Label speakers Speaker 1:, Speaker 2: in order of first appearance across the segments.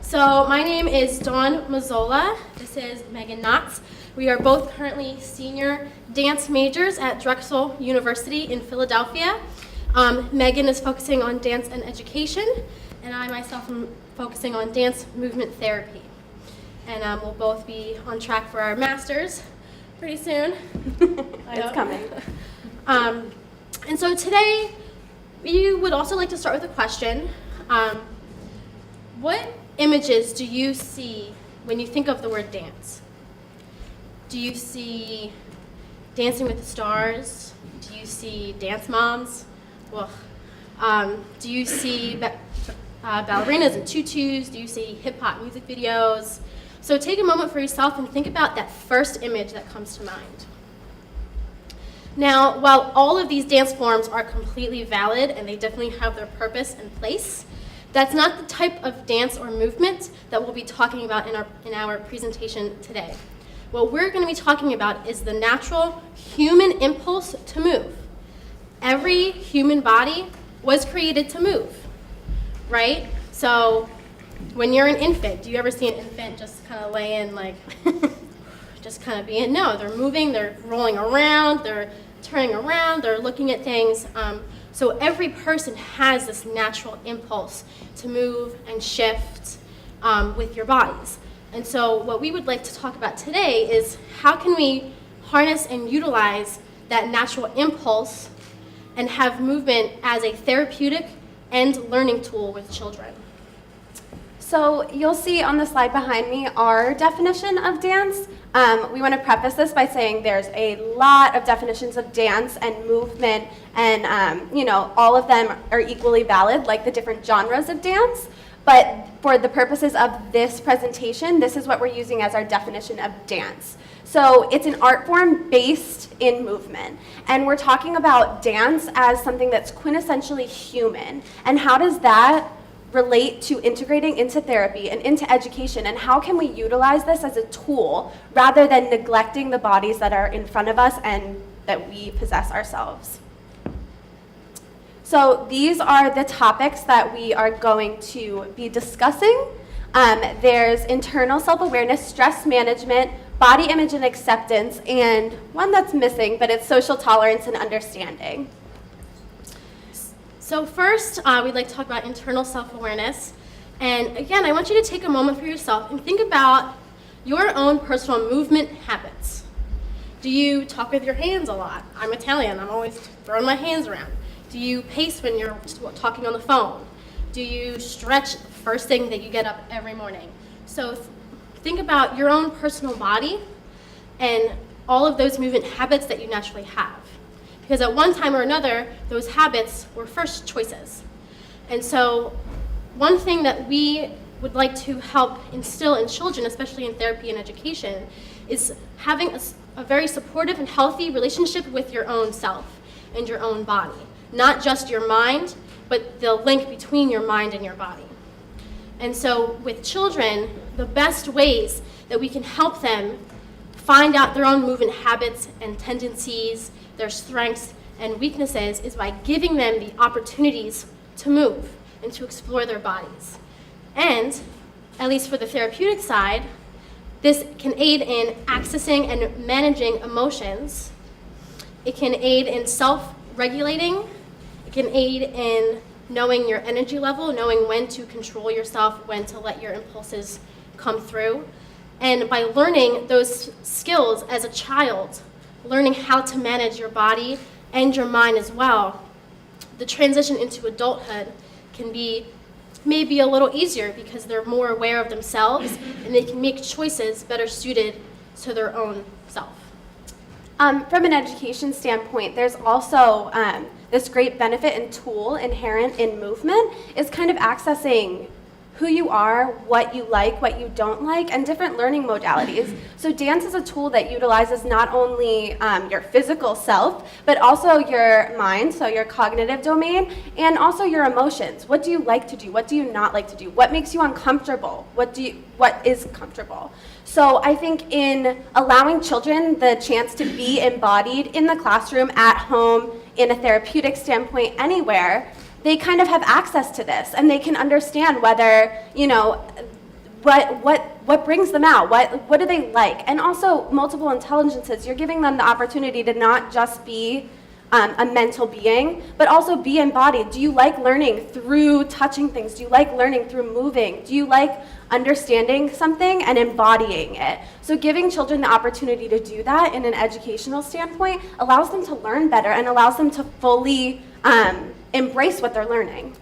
Speaker 1: So my name is Dawn Mazzola. This is Megan Knotts. We are both currently senior dance majors at Drexel University in Philadelphia. Megan is focusing on dance and education, and I myself am focusing on dance movement therapy. And we'll both be on track for our masters pretty soon.
Speaker 2: It's coming.
Speaker 1: And so today, we would also like to start with a question. What images do you see when you think of the word dance? Do you see Dancing with the Stars? Do you see Dance Moms? Do you see ballerinas and tutus? Do you see hip-hop music videos? So take a moment for yourself and think about that first image that comes to mind. Now, while all of these dance forms are completely valid and they definitely have their purpose and place, that's not the type of dance or movement that we'll be talking about in our presentation today. What we're going to be talking about is the natural human impulse to move. Every human body was created to move, right? So when you're an infant, do you ever see an infant just kind of laying like, just kind of being? No, they're moving, they're rolling around, they're turning around, they're looking at things. So every person has this natural impulse to move and shift with your bodies. And so what we would like to talk about today is how can we harness and utilize that natural impulse and have movement as a therapeutic and learning tool with children.
Speaker 2: So you'll see on the slide behind me our definition of dance. We want to preface this by saying there's a lot of definitions of dance and movement, and all of them are equally valid, like the different genres of dance. But for the purposes of this presentation, this is what we're using as our definition of dance. So it's an art form based in movement. And we're talking about dance as something that's quintessentially human. And how does that relate to integrating into therapy and into education? And how can we utilize this as a tool rather than neglecting the bodies that are in front of us and that we possess ourselves? So these are the topics that we are going to be discussing. There's internal self-awareness, stress management, body image and acceptance, and one that's missing, but it's social tolerance and understanding.
Speaker 1: So first, we'd like to talk about internal self-awareness. And again, I want you to take a moment for yourself and think about your own personal movement habits. Do you talk with your hands a lot? I'm Italian, I'm always throwing my hands around. Do you pace when you're talking on the phone? Do you stretch first thing that you get up every morning? So think about your own personal body and all of those movement habits that you naturally have. Because at one time or another, those habits were first choices. And so one thing that we would like to help instill in children, especially in therapy and education, is having a very supportive and healthy relationship with your own self and your own body. Not just your mind, but the link between your mind and your body. And so with children, the best ways that we can help them find out their own movement habits and tendencies, their strengths and weaknesses, is by giving them the opportunities to move and to explore their bodies. And, at least for the therapeutic side, this can aid in accessing and managing emotions. It can aid in self-regulating. It can aid in knowing your energy level, knowing when to control yourself, when to let your impulses come through. And by learning those skills as a child, learning how to manage your body and your mind as well, the transition into adulthood can be maybe a little easier because they're more aware of themselves and they can make choices better suited to their own self.
Speaker 2: From an education standpoint, there's also this great benefit and tool inherent in movement is kind of accessing who you are, what you like, what you don't like, and different learning modalities. So dance is a tool that utilizes not only your physical self, but also your mind, so your cognitive domain, and also your emotions. What do you like to do? What do you not like to do? What makes you uncomfortable? What is comfortable? So I think in allowing children the chance to be embodied in the classroom, at home, in a therapeutic standpoint, anywhere, they kind of have access to this, and they can understand whether, what brings them out, what do they like. And also multiple intelligences, you're giving them the opportunity to not just be a mental being, but also be embodied. Do you like learning through touching things? Do you like learning through moving? Do you like understanding something and embodying it? So giving children the opportunity to do that in an educational standpoint allows them to learn better and allows them to fully embrace what they're learning.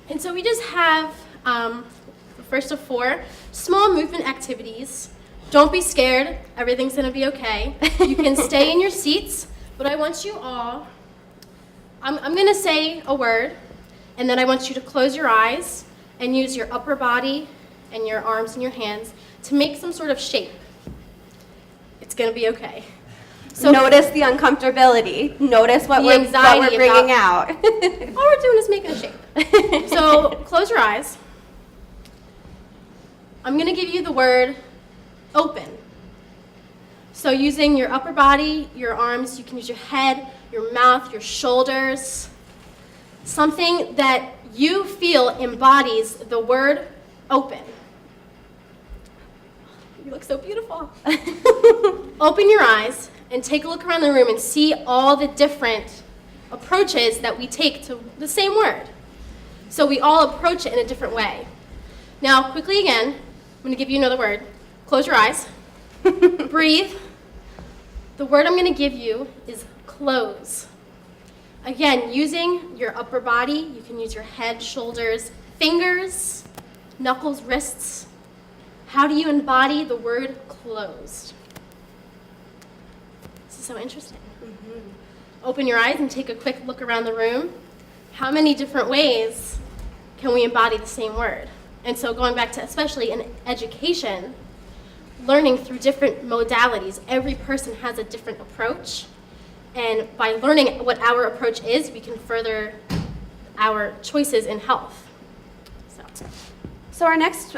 Speaker 1: And so we just have the first of 4 small movement activities. Don't be scared. Everything's going to be okay. You can stay in your seats, but I want you all, I'm going to say a word, and then I want you to close your eyes and use your upper body and your arms and your hands to make some sort of shape. It's going to be okay. So
Speaker 2: notice the uncomfortability. Notice what we're bringing out.
Speaker 1: All we're doing is making a shape. So close your eyes. I'm going to give you the word open. So using your upper body, your arms, you can use your head, your mouth, your shoulders. Something that you feel embodies the word open. You look so beautiful. Open your eyes and take a look around the room and see all the different approaches that we take to the same word. So we all approach it in a different way. Now, quickly again, I'm going to give you another word. Close your eyes. Breathe. The word I'm going to give you is close. Again, using your upper body, you can use your head, shoulders, fingers, knuckles, wrists. How do you embody the word closed? This is so interesting. Mm-hmm. Open your eyes and take a quick look around the room. How many different ways can we embody the same word? And so going back to, especially in education, learning through different modalities. Every person has a different approach. And by learning what our approach is, we can further our choices in health.
Speaker 2: So our next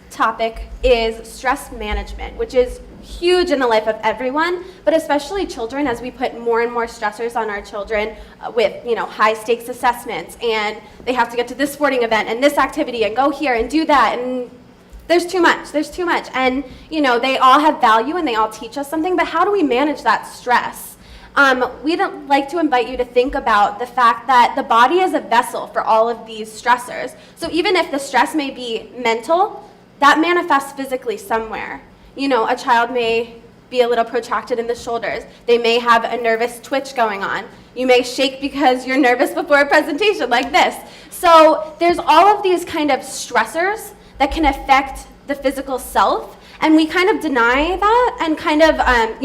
Speaker 2: topic is stress management, which is huge in the life of everyone, but especially children, as we put more and more stressors on our children with, high stakes assessments, and they have to get to this sporting event and this activity and go here and do that, and there's too much. And, they all have value and they all teach us something, but how do we manage that stress? We'd like to invite you to think about the fact that the body is a vessel for all of these stressors. So even if the stress may be mental, that manifests physically somewhere. A child may be a little protracted in the shoulders. They may have a nervous twitch going on. You may shake because you're nervous before a presentation like this. So there's all of these kind of stressors that can affect the physical self, and we kind of deny that and kind of,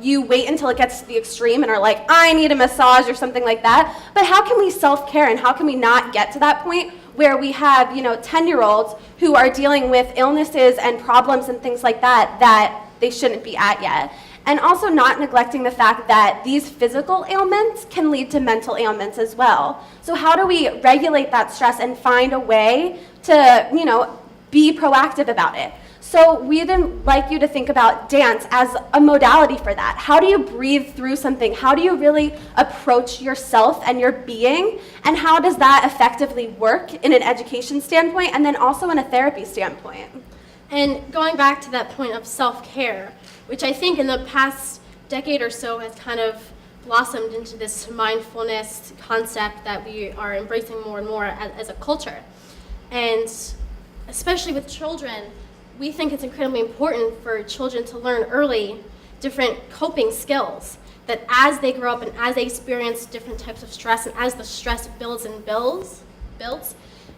Speaker 2: you wait until it gets to the extreme and are like, I need a massage or something like that. But how can we self-care, and how can we not get to that point where we have, 10-year-olds who are dealing with illnesses and problems and things like that they shouldn't be at yet? And also not neglecting the fact that these physical ailments can lead to mental ailments as well. So how do we regulate that stress and find a way to, be proactive about it? So we'd like you to think about dance as a modality for that. How do you breathe through something? How do you really approach yourself and your being? And how does that effectively work in an education standpoint and then also in a therapy standpoint?
Speaker 1: And going back to that point of self-care, which I think in the past decade or so has kind of blossomed into this mindfulness concept that we are embracing more and more as a culture. And especially with children, we think it's incredibly important for children to learn early different coping skills, that as they grow up and as they experience different types of stress and as the stress builds and builds,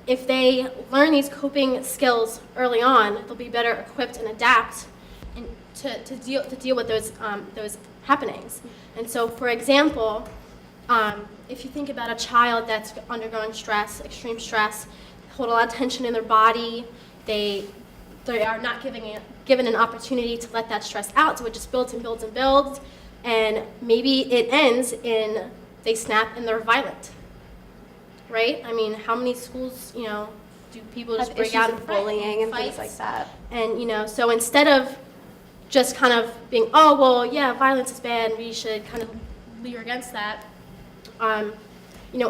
Speaker 1: if they learn these coping skills early on, they'll be better equipped and adapt to deal with those happenings. And so, for example, if you think about a child that's undergoing stress, extreme stress, hold a lot of tension in their body, they are not given an opportunity to let that stress out, so it just builds and builds and builds, and maybe it ends in they snap and they're violent, right? I mean, how many schools, do people just break out and
Speaker 2: bullying and
Speaker 1: fights,
Speaker 2: things like that?
Speaker 1: And, so instead of just kind of being, oh, well, yeah, violence is bad, we should kind of leer against that,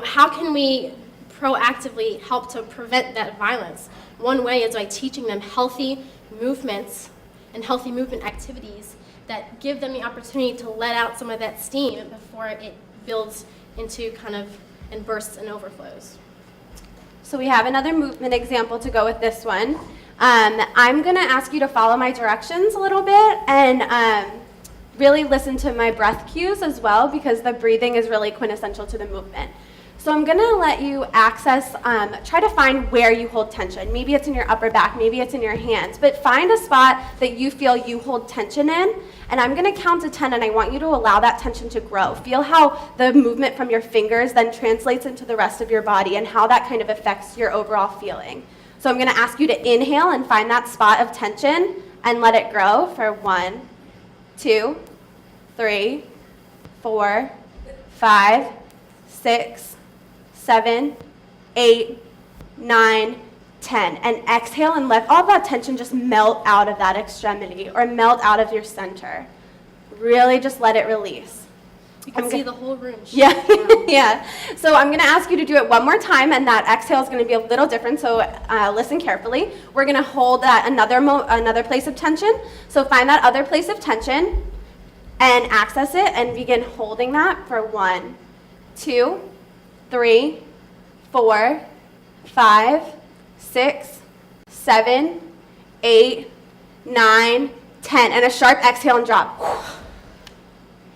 Speaker 1: how can we proactively help to prevent that violence? One way is by teaching them healthy movements and healthy movement activities that give them the opportunity to let out some of that steam before it builds into and bursts and overflows.
Speaker 2: So we have another movement example to go with this one. I'm going to ask you to follow my directions a little bit and really listen to my breath cues as well, because the breathing is really quintessential to the movement. So I'm going to let you access, try to find where you hold tension. Maybe it's in your upper back, maybe it's in your hands, but find a spot that you feel you hold tension in, and I'm going to count to 10, and I want you to allow that tension to grow. Feel how the movement from your fingers then translates into the rest of your body and how that kind of affects your overall feeling. So I'm going to ask you to inhale and find that spot of tension and let it grow for 1, 2, 3, 4, 5, 6, 7, 8, 9, 10. And exhale and let all that tension just melt out of that extremity or melt out of your center. Really just let it release.
Speaker 1: You can see the whole room.
Speaker 2: Yeah, yeah. So I'm going to ask you to do it one more time, and that exhale is going to be a little different, so listen carefully. We're going to hold that another place of tension. So find that other place of tension and access it and begin holding that for 1, 2, 3, 4, 5, 6, 7, 8, 9, 10. And a sharp exhale and drop.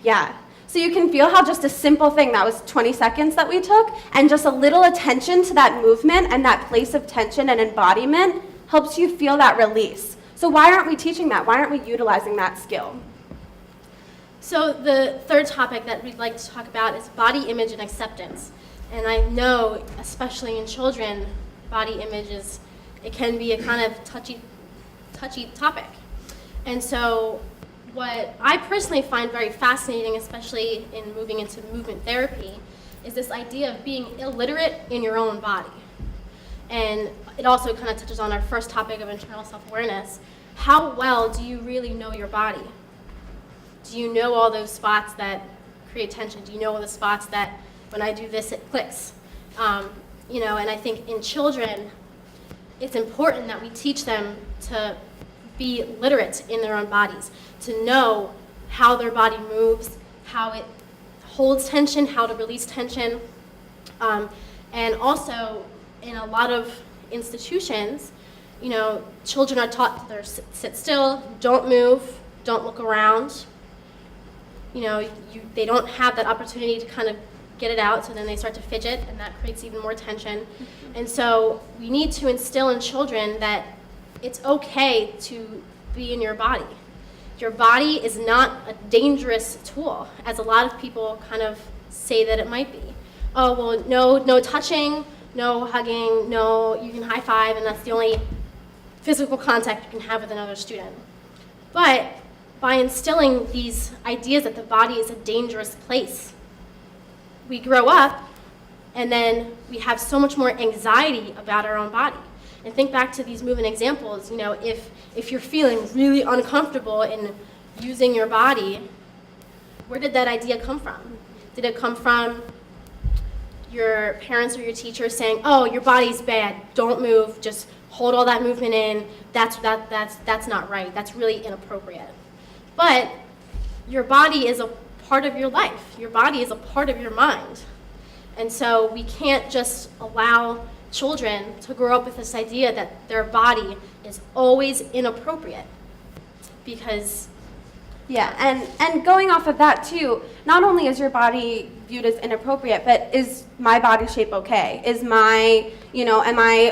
Speaker 2: Yeah. So you can feel how just a simple thing, that was 20 seconds that we took, and just a little attention to that movement and that place of tension and embodiment helps you feel that release. So why aren't we teaching that? Why aren't we utilizing that skill?
Speaker 1: So the third topic that we'd like to talk about is body image and acceptance. And I know, especially in children, body image it can be a kind of touchy topic. And so what I personally find very fascinating, especially in moving into movement therapy, is this idea of being illiterate in your own body. And it also kind of touches on our first topic of internal self-awareness. How well do you really know your body? Do you know all those spots that create tension? Do you know all the spots that when I do this, it clicks? And I think in children, it's important that we teach them to be literate in their own bodies, to know how their body moves, how it holds tension, how to release tension. And also, in a lot of institutions, children are taught to sit still, don't move, don't look around. They don't have that opportunity to kind of get it out, so then they start to fidget, and that creates even more tension. Mm-hmm. And so we need to instill in children that it's okay to be in your body. Your body is not a dangerous tool, as a lot of people kind of say that it might be. Oh, well, no touching, no hugging, no, you can high five, and that's the only physical contact you can have with another student. But by instilling these ideas that the body is a dangerous place, we grow up and then we have so much more anxiety about our own body. And think back to these movement examples. If you're feeling really uncomfortable in using your body, where did that idea come from? Did it come from your parents or your teacher saying, oh, your body's bad, don't move, just hold all that movement in, that's not right, that's really inappropriate? But your body is a part of your life. Your body is a part of your mind. And so we can't just allow children to grow up with this idea that their body is always inappropriate. Because
Speaker 2: and going off of that too, not only is your body viewed as inappropriate, but is my body shape okay? Am I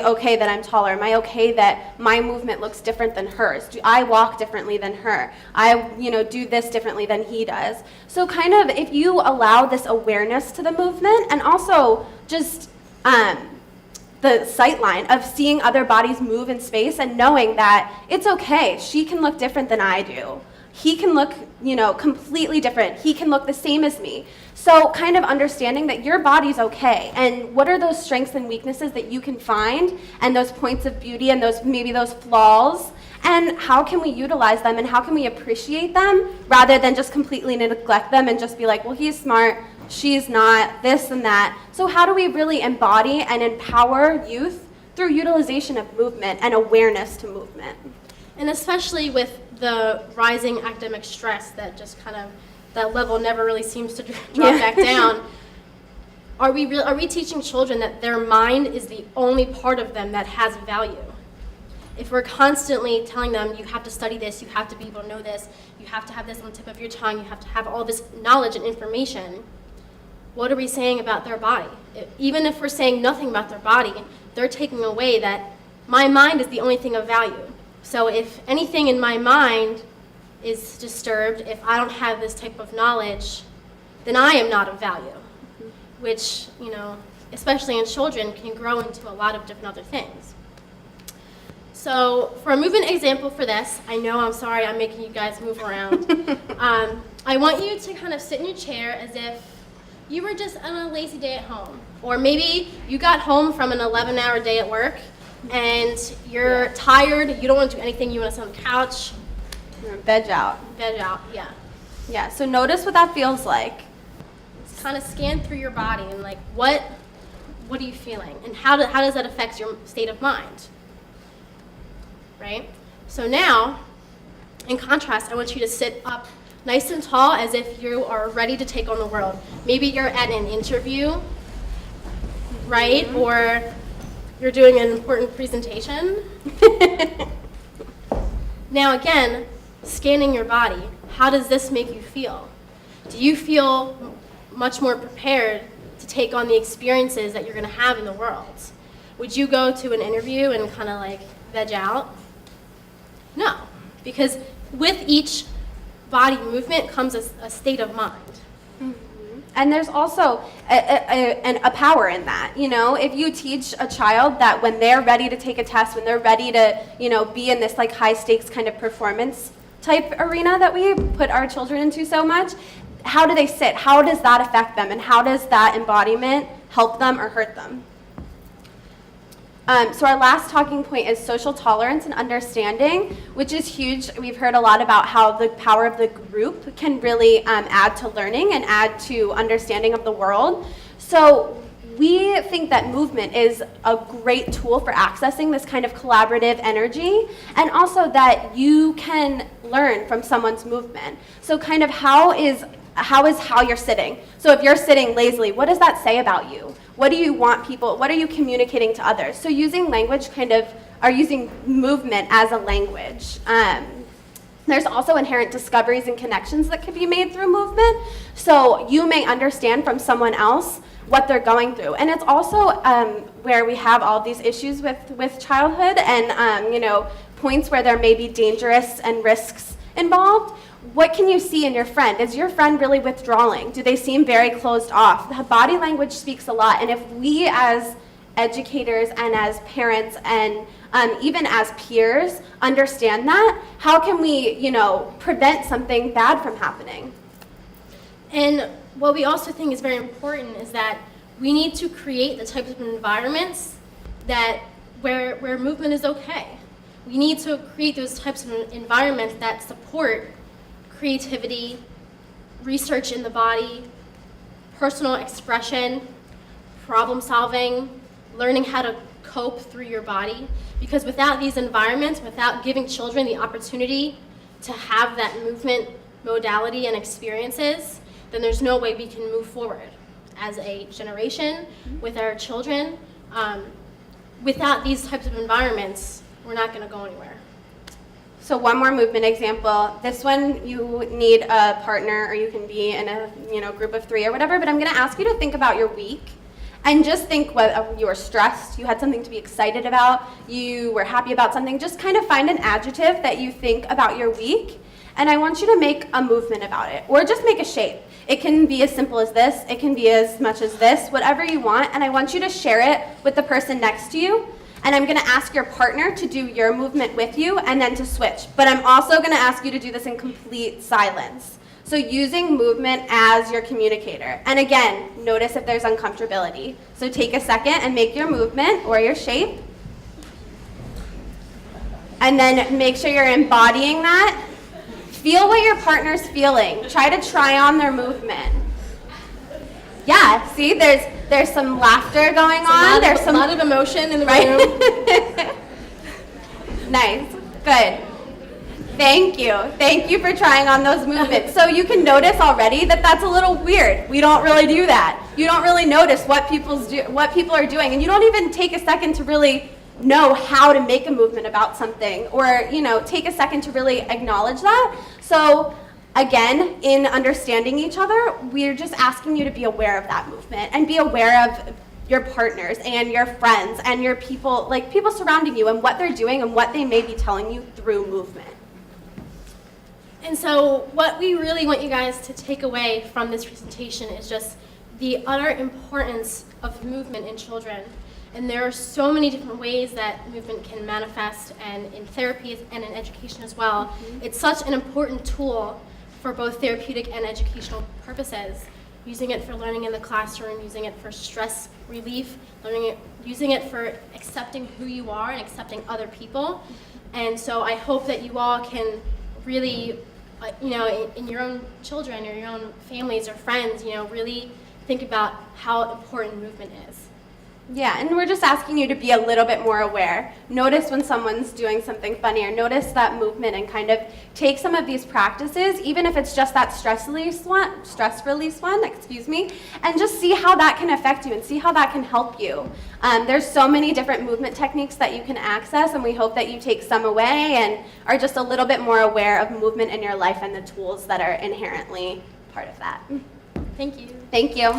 Speaker 2: okay that I'm taller? Am I okay that my movement looks different than hers? Do I walk differently than her? I, do this differently than he does. So kind of if you allow this awareness to the movement, and also just the sight line of seeing other bodies move in space and knowing that it's okay, she can look different than I do. He can look, completely different. He can look the same as me. So kind of understanding that your body's okay, and what are those strengths and weaknesses that you can find, and those points of beauty and maybe those flaws, and how can we utilize them and how can we appreciate them rather than just completely neglect them and just be like, well, he's smart, she's not this and that. So how do we really embody and empower youth through utilization of movement and awareness to movement?
Speaker 1: And especially with the rising academic stress that just kind of, that level never really seems to drop back down. Are we teaching children that their mind is the only part of them that has value? If we're constantly telling them, you have to study this, you have to be able to know this, you have to have this on the tip of your tongue, you have to have all this knowledge and information, what are we saying about their body? Even if we're saying nothing about their body, they're taking away that my mind is the only thing of value. So if anything in my mind is disturbed, if I don't have this type of knowledge, then I am not of value, which, especially in children, can grow into a lot of different other things. So for a movement example for this, I'm sorry I'm making you guys move around. I want you to kind of sit in your chair as if you were just on a lazy day at home. Or maybe you got home from an 11-hour day at work and you're tired, you don't want to do anything, you want to sit on the couch.
Speaker 2: Veg out.
Speaker 1: Veg out, yeah.
Speaker 2: Yeah, so notice what that feels like.
Speaker 1: Kind of scan through your body and what are you feeling? And how does that affect your state of mind? Right? So now, in contrast, I want you to sit up nice and tall as if you are ready to take on the world. Maybe you're at an interview, right? Mm-hmm. Or you're doing an important presentation. Now again, scanning your body, how does this make you feel? Do you feel much more prepared to take on the experiences that you're going to have in the world? Would you go to an interview and kind of veg out? No, because with each body movement comes a state of mind.
Speaker 2: Mm-hmm. And there's also a power in that. If you teach a child that when they're ready to take a test, when they're ready to, be in this high stakes kind of performance type arena that we put our children into so much, how do they sit? How does that affect them? And how does that embodiment help them or hurt them? So our last talking point is social tolerance and understanding, which is huge. We've heard a lot about how the power of the group can really add to learning and add to understanding of the world. So we think that movement is a great tool for accessing this kind of collaborative energy, and also that you can learn from someone's movement. So kind of how is how you're sitting. So if you're sitting lazily, what does that say about you? What do you want people, what are you communicating to others? So using language using movement as a language. There's also inherent discoveries and connections that can be made through movement. So you may understand from someone else what they're going through. And it's also where we have all these issues with childhood and points where there may be dangerous and risks involved. What can you see in your friend? Is your friend really withdrawing? Do they seem very closed off? The body language speaks a lot. And if we as educators and as parents and even as peers understand that, how can we, prevent something bad from happening?
Speaker 1: And what we also think is very important is that we need to create the types of environments where movement is okay. We need to create those types of environments that support creativity, research in the body, personal expression, problem solving, learning how to cope through your body. Because without these environments, without giving children the opportunity to have that movement modality and experiences, then there's no way we can move forward as a generation with our children. Without these types of environments, we're not going to go anywhere.
Speaker 2: So one more movement example. This one you need a partner, or you can be in a group of 3 or whatever, but I'm going to ask you to think about your week and just think whether you were stressed, you had something to be excited about, you were happy about something. Just kind of find an adjective that you think about your week, and I want you to make a movement about it, or just make a shape. It can be as simple as this, it can be as much as this, whatever you want, and I want you to share it with the person next to you. And I'm going to ask your partner to do your movement with you and then to switch. But I'm also going to ask you to do this in complete silence. So using movement as your communicator. And again, notice if there's uncomfortability. So take a second and make your movement or your shape. And then make sure you're embodying that. Feel what your partner's feeling. Try to try on their movement. Yeah, see, there's some laughter going on. There's
Speaker 1: a
Speaker 2: some
Speaker 1: lot of emotion in the
Speaker 2: right?
Speaker 1: room.
Speaker 2: Nice, good. Thank you. Thank you for trying on those movements. So you can notice already that that's a little weird. We don't really do that. You don't really notice what people are doing, and you don't even take a second to really know how to make a movement about something, or take a second to really acknowledge that. So again, in understanding each other, we're just asking you to be aware of that movement and be aware of your partners and your friends and your people, like people surrounding you, and what they're doing and what they may be telling you through movement.
Speaker 1: And so what we really want you guys to take away from this presentation is just the utter importance of movement in children. And there are so many different ways that movement can manifest, and in therapy and in education as well. Mm-hmm. It's such an important tool for both therapeutic and educational purposes. Using it for learning in the classroom, using it for stress relief, using it for accepting who you are and accepting other people. And so I hope that you all can really, in your own children or your own families or friends, really think about how important movement is.
Speaker 2: Yeah, and we're just asking you to be a little bit more aware. Notice when someone's doing something funny, or notice that movement, and kind of take some of these practices, even if it's just that stress release one, and just see how that can affect you and see how that can help you. There's so many different movement techniques that you can access, and we hope that you take some away and are just a little bit more aware of movement in your life and the tools that are inherently part of that.
Speaker 1: Thank you.
Speaker 2: Thank you.